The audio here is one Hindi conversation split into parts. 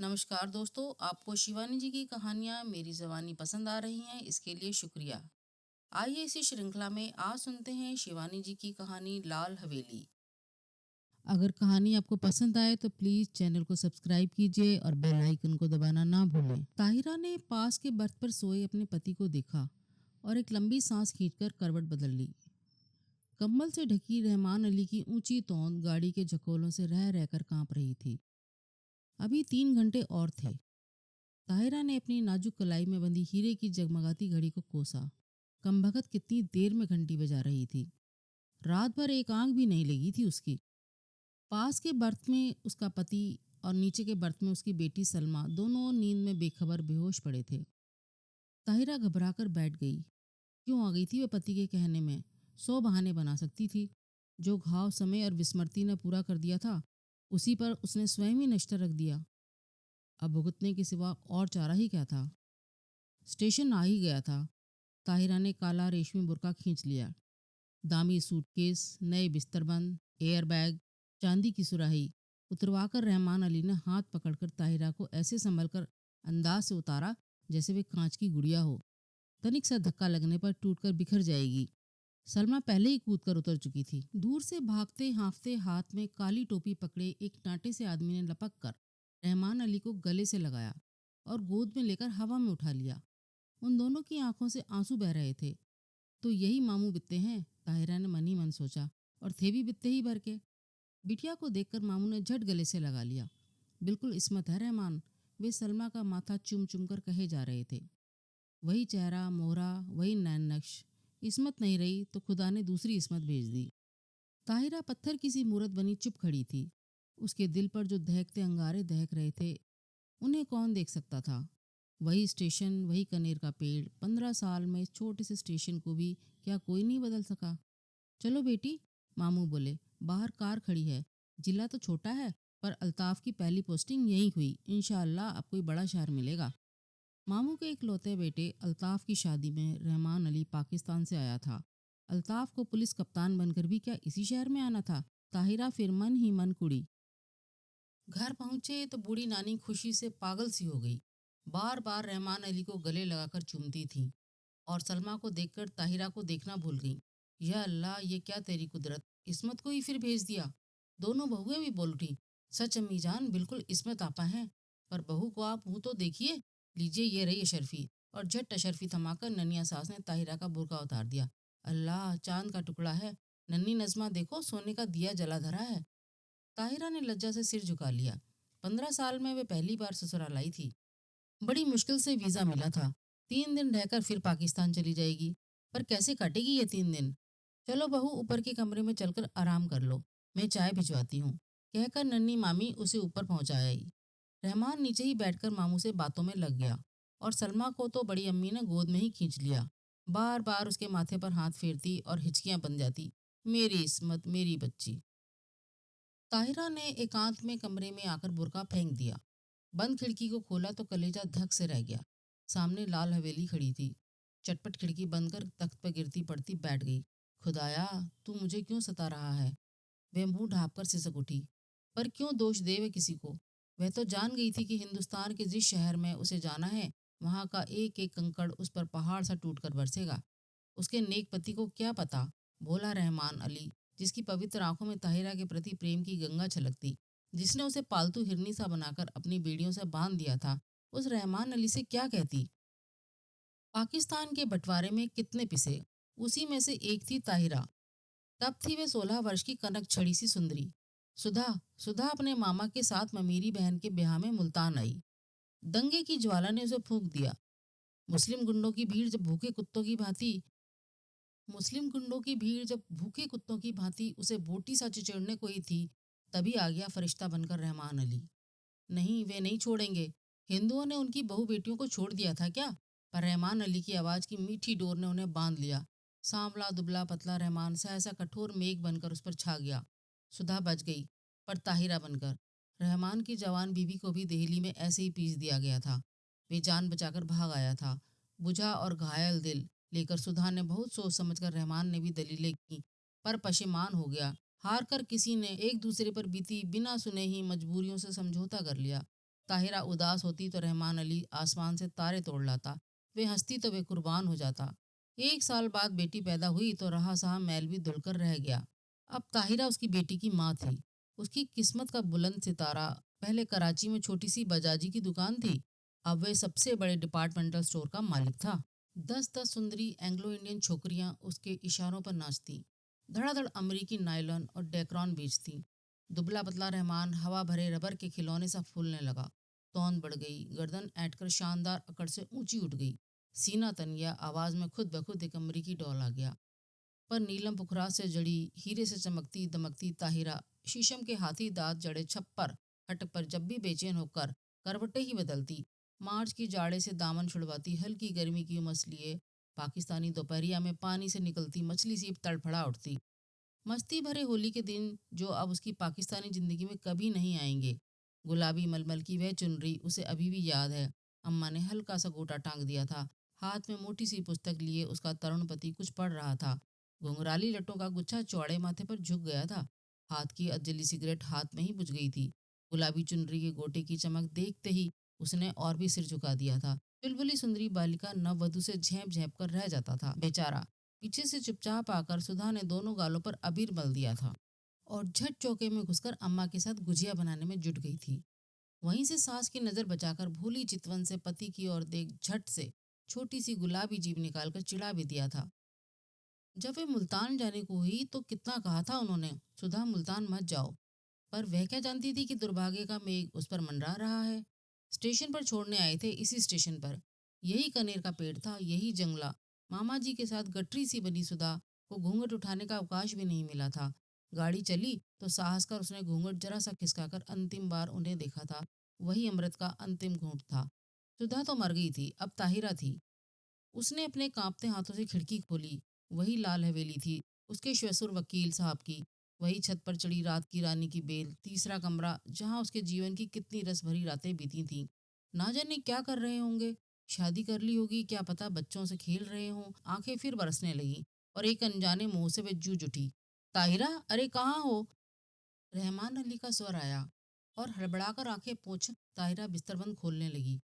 नमस्कार दोस्तों, आपको शिवानी जी की कहानियाँ मेरी ज़बानी पसंद आ रही हैं, इसके लिए शुक्रिया। आइए इसी श्रृंखला में आज सुनते हैं शिवानी जी की कहानी लाल हवेली। अगर कहानी आपको पसंद आए तो प्लीज चैनल को सब्सक्राइब कीजिए और बेल आइकन को दबाना ना भूलें। ताहिरा ने पास के बर्थ पर सोए अपने पति को देखा और एक लंबी सांस खींचकर करवट बदल ली। कंबल से ढकी रहमान अली की ऊंची तौंद गाड़ी के झकोलों से रह रहकर कांप रही थी। अभी 3 घंटे और थे। ताहिरा ने अपनी नाजुक कलाई में बंधी हीरे की जगमगाती घड़ी को कोसा। कमबख्त कितनी देर में घंटी बजा रही थी। रात भर एक आंख भी नहीं लगी थी उसकी। पास के बर्थ में उसका पति और नीचे के बर्थ में उसकी बेटी सलमा दोनों नींद में बेखबर बेहोश पड़े थे। ताहिरा घबराकर बैठ गई। क्यों आ गई थी वह पति के कहने में? 100 बहाने बना सकती थी। जो घाव समय और विस्मृति ने पूरा कर दिया था, उसी पर उसने स्वयं ही नश्तर रख दिया। अब भुगतने के सिवा और चारा ही क्या था। स्टेशन आ ही गया था। ताहिरा ने काला रेशमी बुर्का खींच लिया। दामी सूटकेस, नए बिस्तरबंद, एयरबैग, चांदी की सुराही उतरवाकर रहमान अली ने हाथ पकड़कर ताहिरा को ऐसे संभलकर अंदाज से उतारा जैसे वे कांच की गुड़िया हो। तनिक सा धक्का लगने पर टूटकर बिखर जाएगी। सलमा पहले ही कूद कर उतर चुकी थी। दूर से भागते हांफते हाथ में काली टोपी पकड़े एक टांटे से आदमी ने लपक कर रहमान अली को गले से लगाया और गोद में लेकर हवा में उठा लिया। उन दोनों की आंखों से आंसू बह रहे थे। तो यही मामू बित्ते हैं, ताहिरा ने मन ही मन सोचा, और थे भी बित्ते ही भर के। बिटिया को देखकर मामू ने झट गले से लगा लिया। बिल्कुल इस्मत है रहमान, वे सलमा का माथा चुम चुम कर कहे जा रहे थे। वही चेहरा मोहरा, वही नैन नक्श। इस्मत नहीं रही तो खुदा ने दूसरी इस्मत भेज दी। ताहिरा पत्थर की सी मूरत बनी चुप खड़ी थी। उसके दिल पर जो दहकते अंगारे दहक रहे थे, उन्हें कौन देख सकता था। वही स्टेशन, वही कनेर का पेड़। 15 साल में इस छोटे से स्टेशन को भी क्या कोई नहीं बदल सका। चलो बेटी, मामू बोले, बाहर कार खड़ी है। जिला तो छोटा है, पर अल्ताफ की पहली पोस्टिंग यहीं हुई। इंशाअल्लाह अब कोई बड़ा शहर मिलेगा। मामू के इकलौते बेटे अल्ताफ की शादी में रहमान अली पाकिस्तान से आया था। अल्ताफ को पुलिस कप्तान बनकर भी क्या इसी शहर में आना था? ताहिरा फिर मन ही मन कुड़ी। घर पहुंचे तो बूढ़ी नानी खुशी से पागल सी हो गई। बार बार रहमान अली को गले लगाकर चूमती थी और सलमा को देखकर ताहिरा को देखना भूल गई। या अल्लाह, ये क्या तेरी कुदरत, इस्मत को ही फिर भेज दिया। दोनों बहुएं भी बोल उठी, सच अम्मी जान, बिल्कुल इस्मत आपा हैं। पर बहू को आप मुँह तो देखिए। लीजिए, ये रही अशरफी। और झट अशरफी थमाकर ननिया सास ने ताहिरा का बुर्का उतार दिया। अल्लाह, चांद का टुकड़ा है। नन्नी नजमा देखो, सोने का दिया जला धरा है। ताहिरा ने लज्जा से सिर झुका लिया। 15 साल में वे पहली बार ससुराल आई थी। बड़ी मुश्किल से वीजा मिला था। 3 दिन रहकर फिर पाकिस्तान चली जाएगी। पर कैसे काटेगी ये 3 दिन? चलो बहू, ऊपर के कमरे में चलकर आराम कर लो, मैं चाय भिजवाती हूँ, कहकर नन्ही मामी उसे ऊपर पहुंचा आई। रहमान नीचे ही बैठकर मामू से बातों में लग गया और सलमा को तो बड़ी अम्मी ने गोद में ही खींच लिया। बार बार उसके माथे पर हाथ फेरती और हिचकियां बन जाती। मेरी इस्मत, मेरी बच्ची। ताहिरा ने एकांत में कमरे में आकर बुर्का फेंक दिया। बंद खिड़की को खोला तो कलेजा धक से रह गया। सामने लाल हवेली खड़ी थी। चटपट खिड़की बंद कर तख्त पर गिरती पड़ती बैठ गई। खुदाया, तू मुझे क्यों सता रहा है? वह मुंह ढाँप कर सिसक उठी। पर क्यों दोष दे वह किसी को? वह तो जान गई थी कि हिंदुस्तान के जिस शहर में उसे जाना है, वहां का एक एक कंकड़ उस पर पहाड़ सा टूट कर बरसेगा। उसके नेक पति को क्या पता, भोला रहमान अली, जिसकी पवित्र आंखों में ताहिरा के प्रति प्रेम की गंगा छलकती, जिसने उसे पालतू हिरनी सा बनाकर अपनी बेड़ियों से बांध दिया था, उस रहमान अली से क्या कहती? पाकिस्तान के बंटवारे में कितने पिसे, उसी में से एक थी ताहिरा। तब थी वे 16 वर्ष की कनक छड़ी सी सुंदरी। सुधा सुधा अपने मामा के साथ ममीरी बहन के ब्याह में मुल्तान आई। दंगे की ज्वाला ने उसे फूंक दिया। मुस्लिम गुंडों की भीड़ जब भूखे कुत्तों की भांति मुस्लिम गुंडों की भीड़ जब भूखे कुत्तों की भांति उसे बोटी सा चिचड़ने को ही थी, तभी आ गया फरिश्ता बनकर रहमान अली। नहीं, वे नहीं छोड़ेंगे। हिंदुओं ने उनकी बहू बेटियों को छोड़ दिया था क्या? पर रहमान अली की आवाज की मीठी डोर ने उन्हें बांध लिया। सांवला दुबला पतला रहमान सहसा कठोर मेघ बनकर उस पर छा गया। सुधा बच गई, पर ताहिरा बनकर। रहमान की जवान बीवी को भी देहली में ऐसे ही पीस दिया गया था। वे जान बचाकर भाग आया था। बुझा और घायल दिल लेकर सुधा ने बहुत सोच समझकर, रहमान ने भी दलीलें की, पर पशेमान हो गया। हार कर किसी ने एक दूसरे पर बीती बिना सुने ही मजबूरियों से समझौता कर लिया। ताहिरा उदास होती तो रहमान अली आसमान से तारे तोड़ लाता, वे हंसती तो वे कुर्बान हो जाता। 1 साल बाद बेटी पैदा हुई तो रहा सहा मैल भी धुलकर रह गया। अब ताहिरा उसकी बेटी की माँ थी। उसकी किस्मत का बुलंद सितारा पहले कराची में छोटी सी बजाजी की दुकान थी, अब वह सबसे बड़े डिपार्टमेंटल स्टोर का मालिक था। 10-10 सुंदरी एंग्लो इंडियन छोकरियां उसके इशारों पर नाचती, धड़ाधड़ अमरीकी नायलॉन और डेक्रॉन बेचती। दुबला पतला रहमान हवा भरे रबर के खिलौने सा फूलने लगा। तौंद बढ़ गई, गर्दन ऐंठकर शानदार अकड़ से ऊंची उठ गई, सीना तन गया, आवाज में खुद ब खुद एक अमरीकी डॉल आ गया। पर नीलम पुखराज से जड़ी, हीरे से चमकती दमकती ताहिरा शीशम के हाथी दांत जड़े छप्पर हट पर जब भी बेचैन होकर करवटें ही बदलती, मार्च की जाड़े से दामन छुड़वाती, हल्की गर्मी की उमस लिए पाकिस्तानी दोपहरिया में पानी से निकलती मछली सी तड़फड़ा उठती। मस्ती भरे होली के दिन जो अब उसकी पाकिस्तानी जिंदगी में कभी नहीं आएंगे। गुलाबी मलमल की वह चुनरी उसे अभी भी याद है। अम्मा ने हल्का सा गोटा टांग दिया था, हाथ में मोटी सी पुस्तक लिए उसका तरुण पति कुछ पढ़ रहा था। घुंघराली लटों का गुच्छा चौड़े माथे पर झुक गया था, हाथ की अधजली सिगरेट हाथ में ही बुझ गई थी। गुलाबी चुनरी के गोटे की चमक देखते ही उसने और भी सिर झुका दिया था। चुलबुली सुंदरी बालिका नववधु से झेप झेप कर रह जाता था बेचारा। पीछे से चुपचाप आकर सुधा ने दोनों गालों पर अबीर मल दिया था और झट चौके में घुसकर अम्मा के साथ गुजिया बनाने में जुट गई थी। वहीं से सास की नजर बचाकर भूली चितवन से पति की ओर देख झट से छोटी सी गुलाबी जीभ निकालकर चिढ़ा भी दिया था। जब वे मुल्तान जाने को हुई तो कितना कहा था उन्होंने, सुधा मुल्तान मत जाओ। पर वह क्या जानती थी कि दुर्भाग्य का मेघ उस पर मंडरा रहा है। स्टेशन पर छोड़ने आए थे, इसी स्टेशन पर। यही कनेर का पेड़ था, यही जंगला। मामा जी के साथ गठरी सी बनी सुधा को घूंघट उठाने का अवकाश भी नहीं मिला था। गाड़ी चली तो साहस कर उसने घूंघट जरा सा खिसकाकर अंतिम बार उन्हें देखा था। वही अमृत का अंतिम घूंट था। सुधा तो मर गई थी, अब ताहिरा थी। उसने अपने कांपते हाथों से खिड़की खोली। वही लाल हवेली थी, उसके श्वसुर वकील साहब की। वही छत पर चढ़ी रात की रानी की बेल, तीसरा कमरा जहां उसके जीवन की कितनी रस भरी रातें बीती थीं। ना जाने क्या कर रहे होंगे, शादी कर ली होगी, क्या पता बच्चों से खेल रहे हों। आंखें फिर बरसने लगी और एक अनजाने मुंह से वे जूझ उठी। ताहिरा, अरे कहाँ हो? रहमान अली का स्वर आया और हड़बड़ाकर आंखें पोंछ ताहिरा बिस्तरबंद खोलने लगी।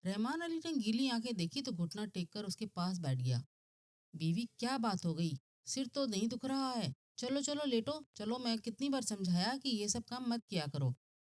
रहमान अली ने गीली आंखें देखी तो घुटना टेक कर उसके पास बैठ गया। बीवी, क्या बात हो गई? सिर तो नहीं दुख रहा है? चलो चलो लेटो, चलो, मैं कितनी बार समझाया कि ये सब काम मत किया करो,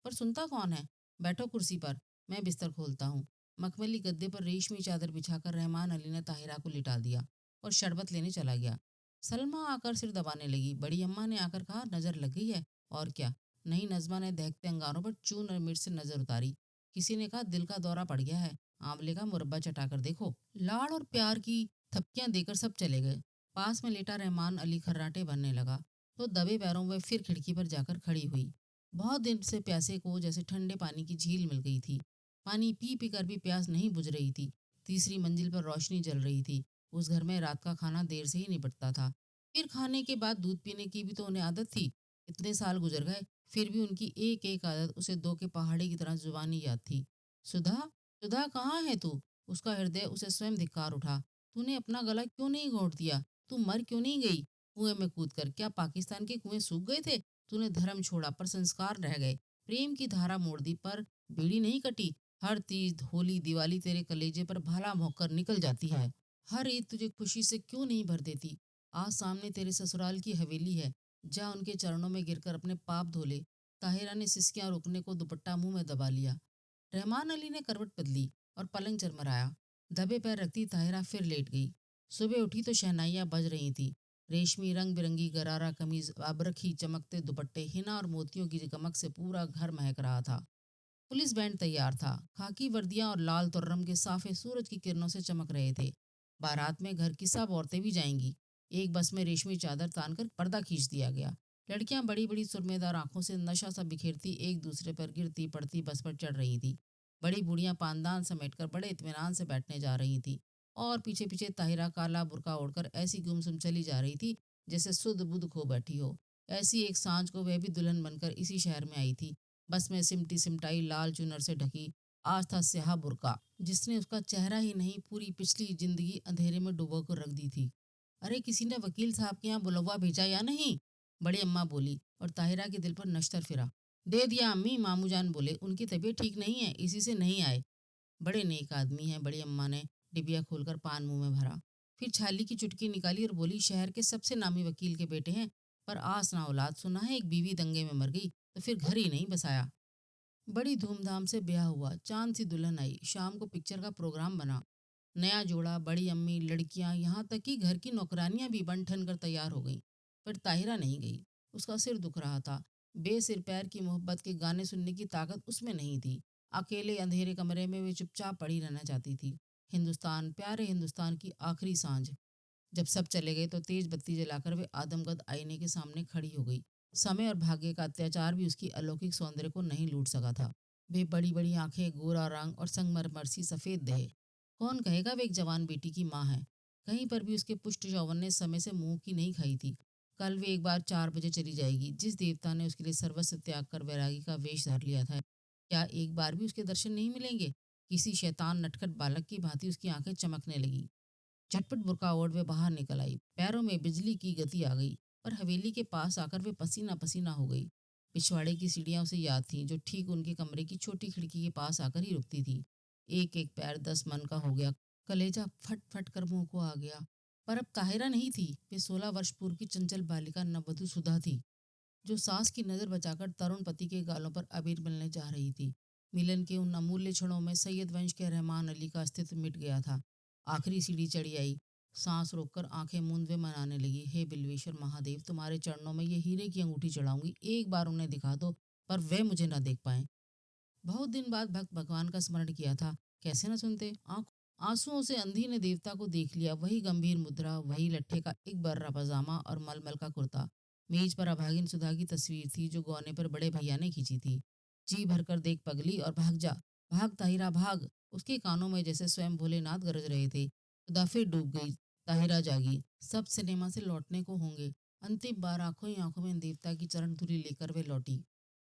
पर सुनता कौन है। बैठो कुर्सी पर, मैं बिस्तर खोलता हूँ। मखमली गद्दे पर रेशमी चादर बिछाकर रहमान अली ने ताहिरा को लिटा दिया और शरबत लेने चला गया। सलमा आकर सिर दबाने लगी। बड़ी अम्मा ने आकर कहा, नजर लग गई है? और क्या। नहीं, नजमा ने दहकते अंगारों पर चून और मिर्च से नजर उतारी। किसी ने कहा, दिल का दौरा पड़ गया है, आंवले का मुरब्बा चटाकर देखो। लाड़ और प्यार की थपकियां देकर सब चले गए। पास में लेटा रहमान अली खर्राटे भरने लगा तो दबे पैरों वह फिर खिड़की पर जाकर खड़ी हुई। बहुत दिन से प्यासे को जैसे ठंडे पानी की झील मिल गई थी। पानी पी पी कर भी प्यास नहीं बुझ रही थी। तीसरी मंजिल पर रोशनी जल रही थी। उस घर में रात का खाना देर से ही निपटता था। फिर खाने के बाद दूध पीने की भी तो उन्हें आदत थी। इतने साल गुजर गए, फिर भी उनकी एक एक आदत उसे दो के पहाड़े की तरह जुबानी याद थी। सुधा, सुधा कहाँ है तू? उसका हृदय उसे स्वयं धिक्कार उठा। तूने अपना गला क्यों नहीं घोंट दिया? तू मर क्यों नहीं गई कुएं में कूदकर? क्या पाकिस्तान के कुएं सूख गए थे? तूने धर्म छोड़ा पर संस्कार रह गए, प्रेम की धारा मोड़ दी पर बीड़ी नहीं कटी। हर तीज, होली, दिवाली तेरे कलेजे पर भाला भोंककर निकल जाती है। हर ईद तुझे खुशी से क्यों नहीं भर देती? आज सामने तेरे ससुराल की हवेली है, जा उनके चरणों में गिरकर अपने पाप धो ले। ताहिरा ने सिसकियां रोकने को दुपट्टा मुंह में दबा लिया। रहमान अली ने करवट बदली और पलंग चरमराया। दबे पैर रखती ताहिरा फिर लेट गई। सुबह उठी तो शहनाइयां बज रही थी। रेशमी रंग बिरंगी गरारा कमीज, अबरखी चमकते दुपट्टे, हिना और मोतियों की चमक से पूरा घर महक रहा था। पुलिस बैंड तैयार था। खाकी वर्दियां और लाल तुर्रम के साफे सूरज की किरणों से चमक रहे थे। बारात में घर की सब औरतें भी जाएंगी। एक बस में रेशमी चादर तानकर पर्दा खींच दिया गया। लड़कियां बड़ी बड़ी सुरमेदार आंखों से नशा सा बिखेरती एक दूसरे पर गिरती पड़ती बस पर चढ़ रही थी। बड़ी बूढ़ियां पानदान समेटकर बड़े इत्मीनान से बैठने जा रही थी और पीछे पीछे ताहिरा काला बुर्का ओढ़कर ऐसी गुमसुम चली जा रही थी जैसे सुध बुध खो बैठी हो। ऐसी एक सांझ को वह भी दुल्हन बनकर इसी शहर में आई थी। बस में सिमटी सिमटाई लाल चुनर से ढकी आज था स्याह बुर्का, जिसने उसका चेहरा ही नहीं पूरी पिछली जिंदगी अंधेरे में डुबो कर रख दी थी। अरे, किसी ने वकील साहब के यहाँ बुलवा भेजा या नहीं? बड़ी अम्मा बोली और ताहिरा के दिल पर नश्तर फिरा। दे दिया अम्मी, मामू जान बोले। उनकी तबीयत ठीक नहीं है, इसी से नहीं आए। बड़े नेक आदमी हैं, बड़ी अम्मा ने डिबिया खोलकर पान मुंह में भरा। फिर छाली की चुटकी निकाली और बोली, शहर के सबसे नामी वकील के बेटे हैं, पर आस ना औलाद। सुना है एक बीवी दंगे में मर गई तो फिर घर ही नहीं बसाया। बड़ी धूमधाम से ब्याह हुआ, चांद सी दुल्हन आई, शाम को पिक्चर का प्रोग्राम बना। नया जोड़ा, बड़ी अम्मी, लड़कियां, यहाँ तक कि घर की नौकरानियां भी बन ठन कर तैयार हो गईं। पर ताहिरा नहीं गई। उसका सिर दुख रहा था। बेसिर पैर की मोहब्बत के गाने सुनने की ताकत उसमें नहीं थी। अकेले अंधेरे कमरे में वे चुपचाप पड़ी रहना चाहती थी। हिंदुस्तान, प्यारे हिंदुस्तान की आखिरी सांझ। जब सब चले गए तो तेज बत्ती जलाकर वे आदमकद आईने के सामने खड़ी हो गई। समय और भाग्य का अत्याचार भी उसकी अलौकिक सौंदर्य को नहीं लूट सका था। वे बड़ी बड़ी आंखें, गोरा रंग और संगमरमर सी सफेद देह। कौन कहेगा वे एक जवान बेटी की माँ है। कहीं पर भी उसके पुष्ट यौवन ने समय से मुंह की नहीं खाई थी। कल वे एक बार 4 बजे चली जाएगी। जिस देवता ने उसके लिए सर्वस्व त्याग कर वैरागी का वेश धर लिया था, क्या एक बार भी उसके दर्शन नहीं मिलेंगे। किसी शैतान नटखट बालक की भांति उसकी आंखें चमकने लगी। झटपट बुर्का ओढ़ वे बाहर निकल आई। पैरों में बिजली की गति आ गई। पर हवेली के पास आकर वे पसीना पसीना हो गई। पिछवाड़े की सीढ़ियां उसे याद थीं, जो ठीक उनके कमरे की छोटी खिड़की के पास आकर ही रुकती थी। एक एक पैर 10 मन का हो गया। कलेजा फट फट कर मुंह को आ गया। पर अब ताहिरा नहीं थी। वे 16 वर्ष पूर्व की चंचल बालिका नववधु सुधा थी, जो सास की नजर बचाकर तरुण पति के गालों पर अबीर मिलने जा रही थी। मिलन के उन अमूल्य क्षणों में सैयद वंश के रहमान अली का अस्तित्व मिट गया था। आखिरी सीढ़ी चढ़ी आई। सांस रोककर आंखें मूंद वे मनाने लगी, हे बिल्वेश्वर महादेव, तुम्हारे चरणों में ये हीरे की अंगूठी चढ़ाऊंगी। एक बार उन्हें दिखा दो, पर वे मुझे न देख पाए। बहुत दिन बाद भक्त भगवान का स्मरण किया था। कैसे न सुनते। आंसुओं से अंधी ने देवता को देख लिया। वही गंभीर मुद्रा, वही लट्ठे का एक बर्रा पजामा और मलमल का कुर्ता। मेज पर अभागिन सुधा की तस्वीर थी, जो गौने पर बड़े भैया ने खींची थी। जी भरकर देख पगली और भाग जा। भाग ताहिरा भाग। उसके कानों में जैसे स्वयं भोलेनाथ गरज रहे थे। सुधा फिर डूब गई। ताहिरा जागी। सब सिनेमा से लौटने को होंगे। अंतिम बार आंखों ही आंखों में देवता की चरण धुरी लेकर वे लौटी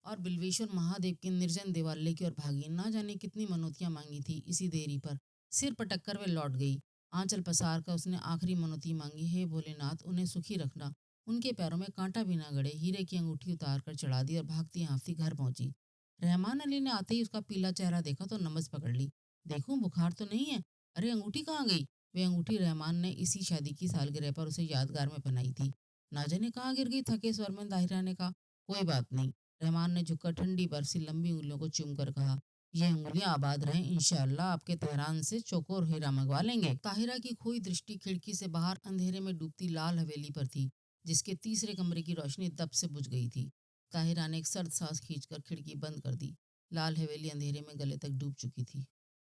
और बिल्वेश्वर महादेव के निर्जन देवालय की ओर भागी। ना जाने कितनी मनोतियां मांगी थी इसी देरी पर। सिर पटक कर वे लौट गई। आंचल पसार कर उसने आखिरी मनोती मांगी, हे भोलेनाथ, उन्हें सुखी रखना। उनके पैरों में कांटा भी ना गड़े। हीरे की अंगूठी उतार कर चढ़ा दी और भागती हाँफती घर पहुंची। रहमान अली ने आते ही उसका पीला चेहरा देखा तो नमज पकड़ ली। देखूं बुखार तो नहीं है। अरे अंगूठी कहाँ गई। वे अंगूठी रहमान ने इसी शादी की सालगिरह पर उसे यादगार में पहनाई थी। ना जाने कहाँ गिर गई। थके स्वर में ताहिरा ने कहा, कोई बात नहीं। रहमान ने झुककर ठंडी बरसी लंबी उंगलियों को चूम कर कहा, ये उंगलियां आबाद रहें, इंशाअल्लाह आपके तेहरान से चौकोर हीरा मंगवा लेंगे। ताहिरा की खोई दृष्टि खिड़की से बाहर अंधेरे में डूबती लाल हवेली पर थी, जिसके तीसरे कमरे की रोशनी दब से बुझ गई थी। ताहिरा ने एक सर्द सांस खींचकर खिड़की बंद कर दी। लाल हवेली अंधेरे में गले तक डूब चुकी थी।